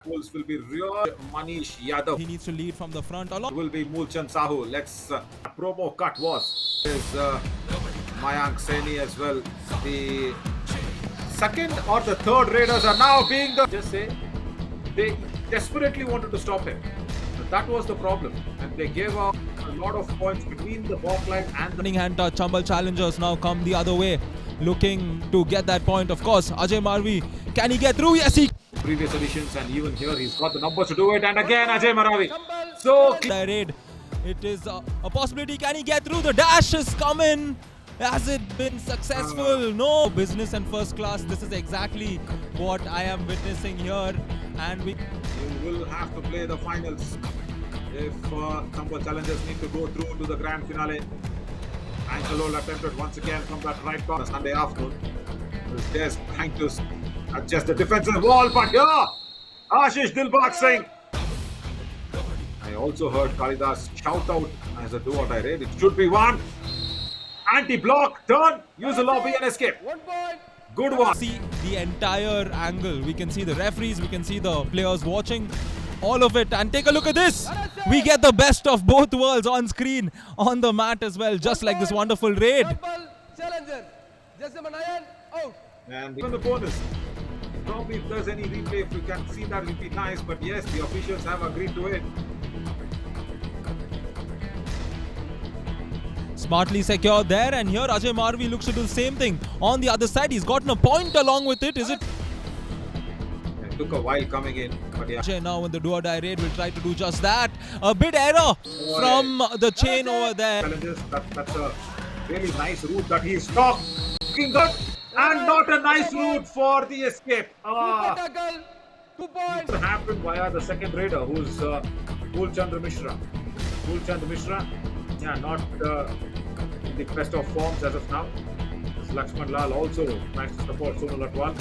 Pulls will be real Manish Yadav. He needs to lead from the front. Along Will be Mulchan Sahu. Let's promo cut was is Mayank Saini as well. The second or the third Raiders are now being the just say they desperately wanted to stop him. That was the problem, and they gave up a lot of points between the back line and the running hand touch. Chambal challengers now come the other way, looking to get that point. Of course, Ajay Marvi, can he get through? Yes, he. previous editions, and even here he's got the numbers to do it. And again, Ajay Maravi. So Raid. It is a possibility. Can he get through? The dash is coming. Has it been successful? No. Business and first class. This is exactly what I am witnessing here. And we you will have to play the finals if Chambal challengers need to go through to the grand finale. Angelol attempted once again from that right corner Sunday afternoon. There's trying to adjust the defensive wall, but here Ashish Dilbagh Singh. I also heard Kalidas shout out as a do or die raid. It should be one. Anti-block, turn, use the lobby and escape. Good one. see the entire angle. We can see the referees, we can see the players watching all of it. And take a look at this. We get the best of both worlds on screen, on the mat as well, just like this wonderful raid. Challenger, Jasmine out. And even the bonus. Probably if there's any replay, if you can see that, it would be nice. But yes, the officials have agreed to it. Smartly secured there, and here Ajay Marvi looks to do the same thing. On the other side, he's gotten a point along with it. Is it? It took a while coming in, but yeah. Ajay now in the do or die raid will try to do just that. A bit error from the chain over there. Challenges, that's a really nice route that he stopped. Looking good. And not a nice route for the escape. Tackle, 2 points. It happened via the second raider, who's Pulchandra Mishra. Pulchandra Mishra, yeah, not in the best of forms as of now. This Lakshman Lal also tries to support Sonal Atwal.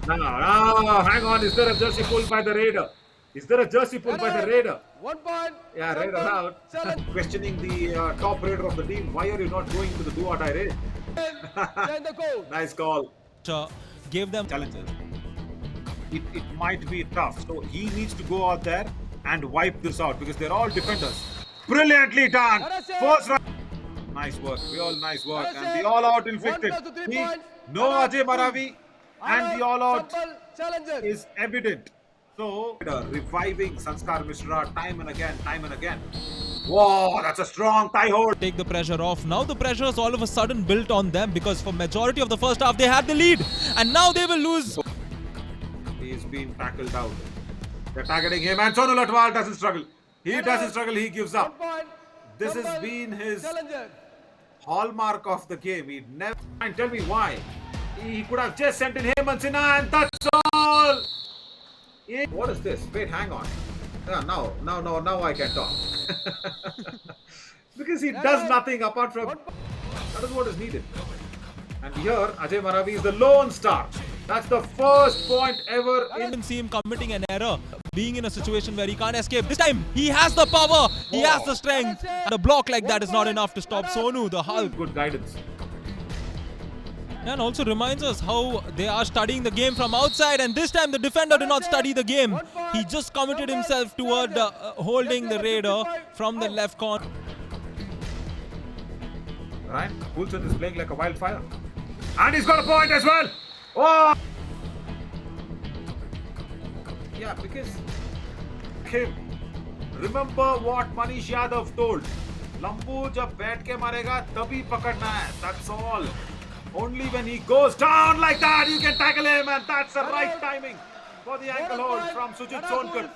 No, hang on. Is there a jersey pulled by the raider? Is there a jersey pulled by the raider? 1 point. Yeah, raider out. Challenge. Questioning the top raider of the team. Why are you not going to the do or die raid? Join the code. Nice call. Gave them Challenges. It might be tough. So he needs to go out there and wipe this out because they're all defenders. Brilliantly done. First run. Nice work. Real nice work. And the all out inflicted. 1 + 3 points. No Ajay Maravi. And the all out Chambal Challenger. is evident. So reviving Sanskar Mishra time and again, time and again. Whoa, that's a strong tie hold. take the pressure off. Now the pressure is all of a sudden built on them because for majority of the first half they had the lead, and now they will lose. He's been tackled out. They're targeting him, and Sonal Atwal doesn't struggle. He doesn't struggle, he gives 1 up. point. This has Chambal been his Challenger. hallmark of the game. He never. And tell me why. He could have just sent in Hemant Sinha, and that's all. What is this? Wait, hang on. Yeah, now I can talk. Because he does nothing apart from. That is what is needed. And here, Ajay Maravi is the lone star. That's the first point ever You in. can see him committing an error, being in a situation where he can't escape. This time he has the power, he has the strength, and a block like that is not enough to stop Sonu, the Hulk. Good guidance. And also reminds us how they are studying the game from outside, and this time the defender did not study the game. He just committed himself toward holding the raider from the left corner. Right? Coulson is playing like a wildfire. And he's got a point as well. Oh! Yeah, because Kim, remember what Manish Yadav told. Lambu jab बैठ के मारेगा तभी पकड़ना है. That's all. Only when he goes down like that you can tackle him, and that's the right timing for the ankle hold from Sujit Sonkar.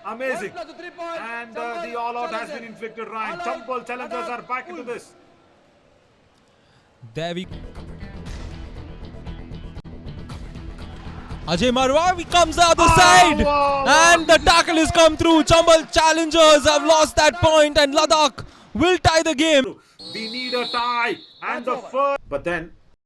Amazing. 1 + 3 points. And Chambal the all out has Challenger. been inflicted, Ryan. Chambal challengers are back into this. There we Ajay Marvi comes the other side, wow. and the tackle has come through. Chambal challengers have lost that point, and Ladakh will tie the game. We need a tie, and the first. But then